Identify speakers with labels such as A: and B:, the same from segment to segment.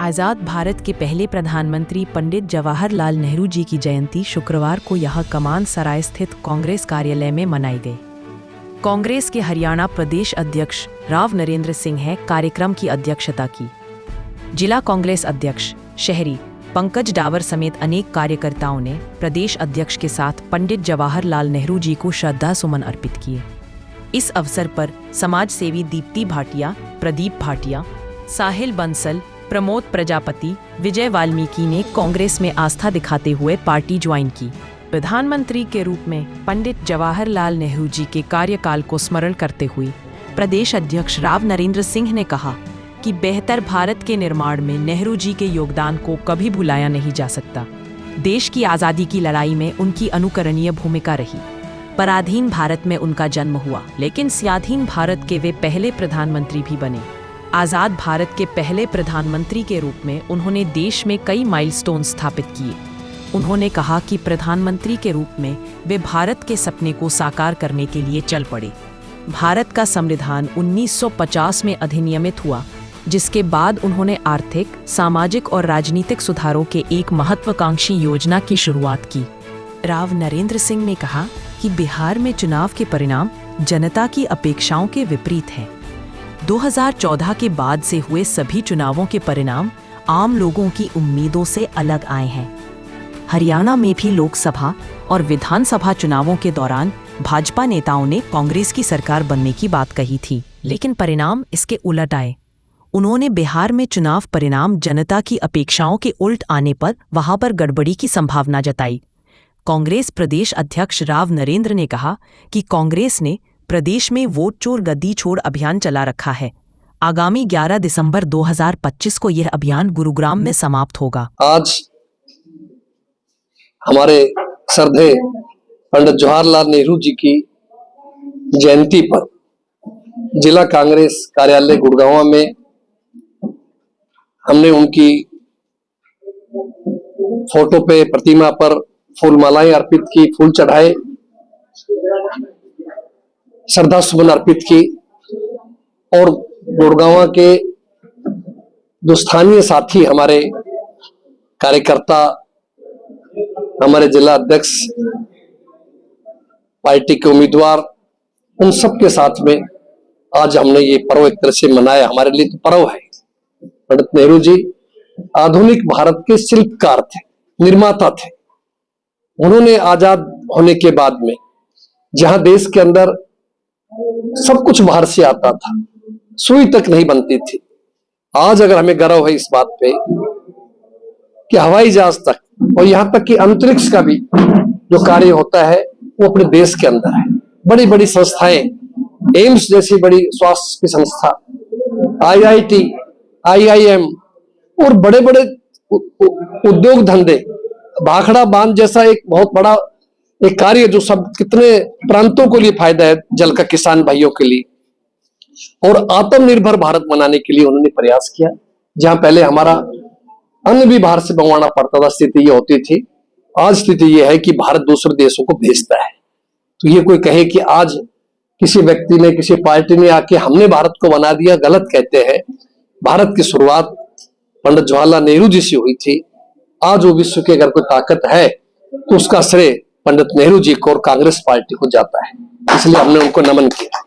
A: आज़ाद भारत के पहले प्रधानमंत्री पंडित जवाहरलाल नेहरू जी की जयंती शुक्रवार को यह कमान सराय स्थित कांग्रेस कार्यालय में मनाई गई। कांग्रेस के हरियाणा प्रदेश अध्यक्ष राव नरेंद्र सिंह ने कार्यक्रम की अध्यक्षता की। जिला कांग्रेस अध्यक्ष शहरी पंकज डावर समेत अनेक कार्यकर्ताओं ने प्रदेश अध्यक्ष के साथ पंडित जवाहरलाल नेहरू जी को श्रद्धा सुमन अर्पित किए। इस अवसर पर समाज सेवी दीप्ति भाटिया, प्रदीप भाटिया, साहिल बंसल, प्रमोद प्रजापति, विजय वाल्मीकि ने कांग्रेस में आस्था दिखाते हुए पार्टी ज्वाइन की। प्रधानमंत्री के रूप में पंडित जवाहरलाल नेहरू जी के कार्यकाल को स्मरण करते हुए प्रदेश अध्यक्ष राव नरेंद्र सिंह ने कहा कि बेहतर भारत के निर्माण में नेहरू जी के योगदान को कभी भुलाया नहीं जा सकता। देश की आज़ादी की लड़ाई में उनकी अनुकरणीय भूमिका रही। पराधीन भारत में उनका जन्म हुआ, लेकिन स्वाधीन भारत के वे पहले प्रधानमंत्री भी बने। आज़ाद भारत के पहले प्रधानमंत्री के रूप में उन्होंने देश में कई माइलस्टोन स्थापित किए। उन्होंने कहा कि प्रधानमंत्री के रूप में वे भारत के सपने को साकार करने के लिए चल पड़े। भारत का संविधान 1950 में अधिनियमित हुआ, जिसके बाद उन्होंने आर्थिक, सामाजिक और राजनीतिक सुधारों के एक महत्वाकांक्षी योजना की शुरुआत की। राव नरेंद्र सिंह ने कहा कि बिहार में चुनाव के परिणाम जनता की अपेक्षाओं के विपरीत हैं। 2014 के बाद से हुए सभी चुनावों के परिणाम आम लोगों की उम्मीदों से अलग आए हैं। हरियाणा में भी लोकसभा और विधानसभा चुनावों के दौरान भाजपा नेताओं ने कांग्रेस की सरकार बनने की बात कही थी, लेकिन परिणाम इसके उलट आए। उन्होंने बिहार में चुनाव परिणाम जनता की अपेक्षाओं के उल्ट आने पर वहां पर गड़बड़ी की संभावना जताई। कांग्रेस प्रदेश अध्यक्ष राव नरेंद्र ने कहा कि कांग्रेस ने प्रदेश में वोट चोर गद्दी छोड़ अभियान चला रखा है। आगामी 11 दिसंबर 2025 को यह अभियान गुरुग्राम में समाप्त होगा।
B: आज हमारे श्रद्धेय पंडित जवाहरलाल नेहरू जी की जयंती पर जिला कांग्रेस कार्यालय गुड़गांव में हमने उनकी फोटो पे, प्रतिमा पर फूल मालाएं अर्पित की, फूल चढ़ाए, श्रद्धा सुमन अर्पित की और गुड़गांव के जो स्थानीय साथी, हमारे कार्यकर्ता, हमारे जिला अध्यक्ष, पार्टी के उम्मीदवार, उन सब के साथ में आज हमने ये पर्व एक तरह से मनाया। हमारे लिए तो पर्व है। पंडित नेहरू जी आधुनिक भारत के शिल्पकार थे, निर्माता थे। उन्होंने आजाद होने के बाद में जहां देश के अंदर सब कुछ बाहर से आता था, सुई तक नहीं बनती थी, आज अगर हमें गर्व है इस बात पे कि हवाई जहाज तक और यहां तक कि अंतरिक्ष का भी जो कार्य होता है वो अपने देश के अंदर है। बड़ी बड़ी संस्थाएं, एम्स जैसी बड़ी स्वास्थ्य की संस्था, IIT, IIM और बड़े बड़े उद्योग धंधे, भाखड़ा बांध जैसा एक बहुत बड़ा एक कार्य जो सब कितने प्रांतों के लिए फायदा है, जल का किसान भाइयों के लिए, और आत्मनिर्भर भारत बनाने के लिए उन्होंने प्रयास किया। जहां पहले हमारा अन्न भी बाहर से मंगवाना पड़ता था, स्थिति ये होती थी, आज स्थिति ये है कि भारत दूसरे देशों को भेजता है। तो ये कोई कहे कि आज किसी व्यक्ति ने, किसी पार्टी ने आके हमने भारत को बना दिया, गलत कहते हैं। भारत की शुरुआत पंडित जवाहरलाल नेहरू जी से हुई थी। आज वो विश्व की अगर कोई ताकत है तो उसका श्रेय पंडित नेहरू जी को और कांग्रेस पार्टी को जाता है, इसलिए हमने उनको नमन किया।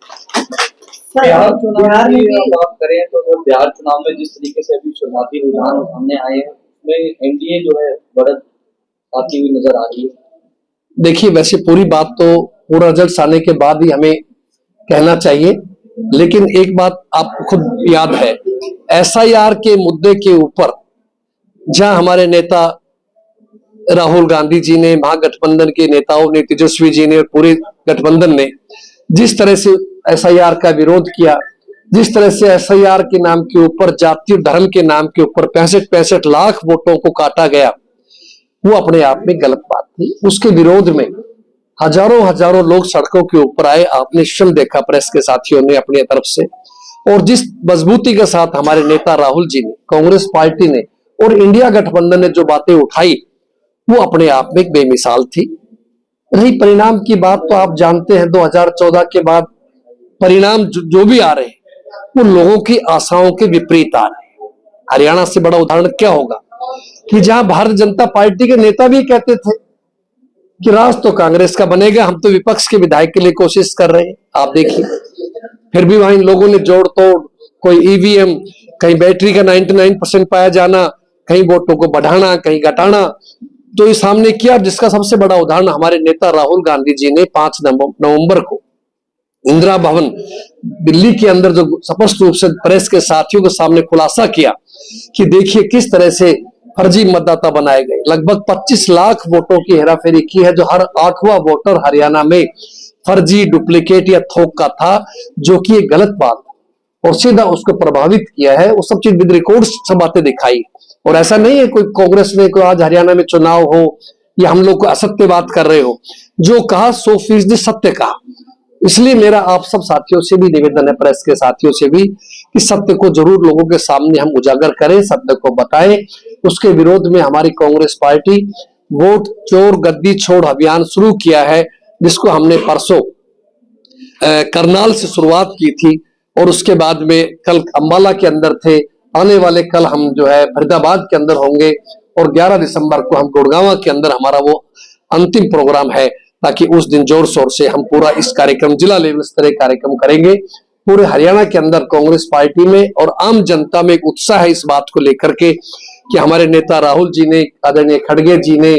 C: बिहार चुनाव की बात करें तो बिहार चुनाव में जिस तरीके से अभी शुरुआती रुझान सामने आए हैं, उसमें एनडीए जो है बढ़त आती हुई नजर आ रही है।
B: देखिए, वैसे पूरी बात तो पूरा रिजल्ट आने के बाद ही हमें कहना चाहिए, लेकिन एक बात आपको खुद याद है, SIR के मुद्दे के ऊपर जहां हमारे नेता राहुल गांधी जी ने, महागठबंधन के नेताओं ने, तेजस्वी जी ने और पूरे गठबंधन ने जिस तरह से SIR का विरोध किया, जिस तरह से SIR के नाम के ऊपर, जाति और धर्म के नाम के ऊपर 65 लाख वोटों को काटा गया, वो अपने आप में गलत बात थी। उसके विरोध में हजारों लोग सड़कों के ऊपर आए। आपने स्वयं देखा, प्रेस के साथियों ने अपनी तरफ से, और जिस मजबूती के साथ हमारे नेता राहुल जी ने, कांग्रेस पार्टी ने और इंडिया गठबंधन ने जो बातें उठाई, वो अपने आप में एक बेमिसाल थी। रही परिणाम की बात, तो आप जानते हैं 2014 के बाद परिणाम जो भी आ रहे हैं वो लोगों की आशाओं के विपरीत आ रहे हैं। हरियाणा से बड़ा उदाहरण क्या होगा कि जहां भारतीय जनता पार्टी के नेता भी कहते थे कि राज तो कांग्रेस का बनेगा, हम तो विपक्ष के विधायक के लिए कोशिश कर रहे हैं। आप देखिए, फिर भी वहां इन लोगों ने जोड़ तोड़, कोई ईवीएम, कहीं बैटरी का 99% पाया जाना, कहीं वोटों को बढ़ाना, कहीं घटाना, तो ये सामने किया। जिसका सबसे बड़ा उदाहरण हमारे नेता राहुल गांधी जी ने 5 नवंबर को इंदिरा भवन दिल्ली के अंदर जो स्पष्ट रूप से प्रेस के साथियों के सामने खुलासा किया कि देखिए किस तरह से फर्जी मतदाता बनाए गए। लगभग 25 लाख वोटों की हेराफेरी की है, जो हर 8वां वोटर हरियाणा में फर्जी, डुप्लीकेट या थोक का था, जो कि एक गलत बात और सीधा उसको प्रभावित किया है। वो सब चीज विद रिकॉर्ड सब बातें दिखाई। और ऐसा नहीं है कोई कांग्रेस में कोई आज हरियाणा में चुनाव हो या हम लोग को असत्य बात कर रहे हो, जो कहा 100% सत्य कहा। इसलिए मेरा आप सब साथियों से भी निवेदन है, प्रेस के साथियों से भी, कि सत्य को जरूर लोगों के सामने हम उजागर करें, सत्य को बताएं। उसके विरोध में हमारी कांग्रेस पार्टी वोट चोर गद्दी छोड़ अभियान शुरू किया है, जिसको हमने परसों करनाल से शुरुआत की थी और उसके बाद में कल अंबाला के अंदर थे। आने वाले कल हम जो है फरीदाबाद के अंदर होंगे और 11 दिसंबर को हम गुड़गांव के अंदर हमारा वो अंतिम प्रोग्राम है, ताकि उस दिन जोर शोर से हम पूरा इस कार्यक्रम जिला लेवल स्तरीय कार्यक्रम करेंगे। पूरे हरियाणा के अंदर कांग्रेस पार्टी में और आम जनता में एक उत्साह है इस बात को लेकर के कि हमारे नेता राहुल जी ने, आदरणीय खड़गे जी ने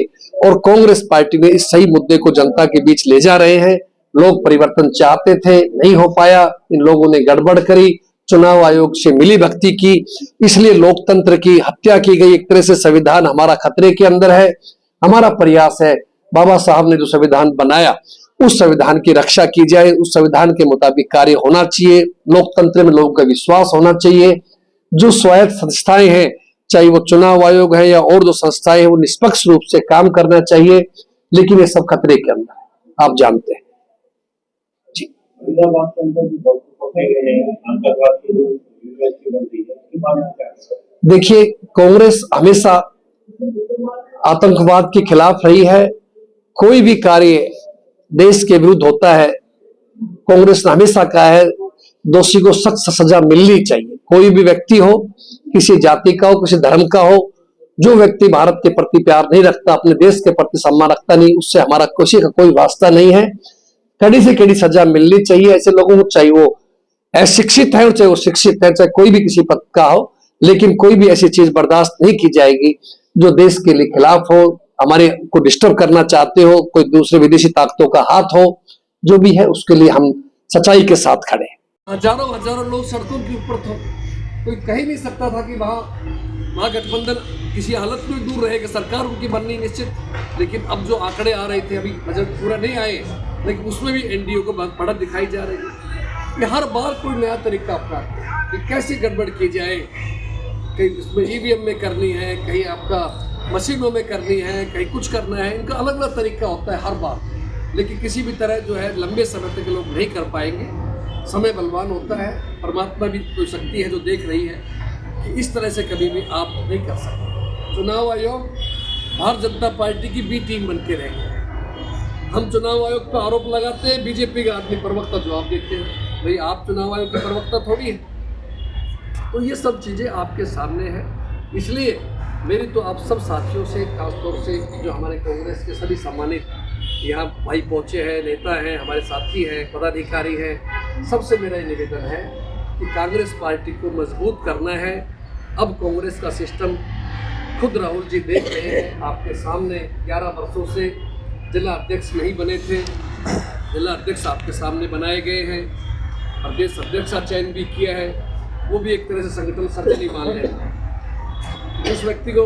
B: और कांग्रेस पार्टी ने इस सही मुद्दे को जनता के बीच ले जा रहे हैं। लोग परिवर्तन चाहते थे, नहीं हो पाया, इन लोगों ने गड़बड़ करी, चुनाव आयोग से मिली भक्ति की, इसलिए लोकतंत्र की हत्या की गई। एक तरह से संविधान हमारा खतरे के अंदर है। हमारा प्रयास है बाबा साहब ने जो संविधान बनाया उस संविधान की रक्षा की जाए, उस संविधान के मुताबिक कार्य होना चाहिए। लोकतंत्र में लोगों का विश्वास होना चाहिए। जो स्वायत्त संस्थाएं हैं, चाहे वो चुनाव आयोग है या और जो संस्थाएं हैं, वो निष्पक्ष रूप से काम करना चाहिए। लेकिन ये सब खतरे के अंदर है, आप जानते हैं जी। देखिए, कांग्रेस हमेशा आतंकवाद के खिलाफ रही है। कोई भी कार्य देश के विरुद्ध होता है, कांग्रेस ने हमेशा कहा है दोषी को सख्त सजा मिलनी चाहिए। कोई भी व्यक्ति हो, किसी जाति का हो, किसी धर्म का हो, जो व्यक्ति भारत के प्रति प्यार नहीं रखता, अपने देश के प्रति सम्मान रखता नहीं, उससे हमारा किसी का कोई वास्ता नहीं है। कड़ी से कड़ी सजा मिलनी चाहिए ऐसे लोगों को, चाहे वो अशिक्षित है और चाहे वो शिक्षित है, चाहे कोई भी किसी पद का हो। लेकिन कोई भी ऐसी चीज बर्दाश्त नहीं की जाएगी जो देश के लिए खिलाफ हो, हमारे को डिस्टर्ब करना चाहते हो, कोई दूसरे विदेशी ताकतों का हाथ हो, जो भी है उसके लिए हम सच्चाई के साथ खड़े हैं।
D: हजारों लोग सड़कों के ऊपर थे। कोई कह ही नहीं सकता था कि वहाँ गठबंधन किसी हालत में दूर रहेगा, सरकार उनकी बननी निश्चित। लेकिन अब जो आंकड़े आ रहे थे, अभी बजट पूरा नहीं आए, लेकिन उसमें भी एनडीए को बढ़त दिखाई जा रही है। कि हर बार कोई नया तरीका अपनाते हैं कि कैसे गड़बड़ की जाए। कहीं इसमें ईवीएम में करनी है, कहीं आपका मशीनों में करनी है, कहीं कुछ करना है। इनका अलग अलग तरीका होता है हर बार, लेकिन किसी भी तरह जो है लंबे समय तक लोग नहीं कर पाएंगे। समय बलवान होता है, परमात्मा भी कोई शक्ति है जो देख रही है कि इस तरह से कभी भी आप नहीं कर सकते। चुनाव आयोग भारतीय जनता पार्टी की बी टीम बन के रहेंगे। हम चुनाव आयोग पर आरोप लगाते हैं, बीजेपी का आदमी प्रवक्ता जवाब देते हैं, भाई आप चुनाव आयोग के प्रवक्ता थोड़ी है। तो ये सब चीज़ें आपके सामने हैं। इसलिए मेरी तो आप सब साथियों से, खासतौर से जो हमारे कांग्रेस के सभी सम्मानित यहाँ भाई पहुँचे हैं, नेता हैं, हमारे साथी हैं, पदाधिकारी हैं, सबसे मेरा ये निवेदन है कि कांग्रेस पार्टी को मजबूत करना है। अब कांग्रेस का सिस्टम खुद राहुल जी देख रहे हैं आपके सामने। 11 वर्षों से जिला अध्यक्ष नहीं बने थे, जिला अध्यक्ष आपके सामने बनाए गए हैं। प्रदेश अध्यक्ष का चयन भी किया है, वो भी एक तरह से संगठन सर्जन ही मान रहे हैं। उस व्यक्ति को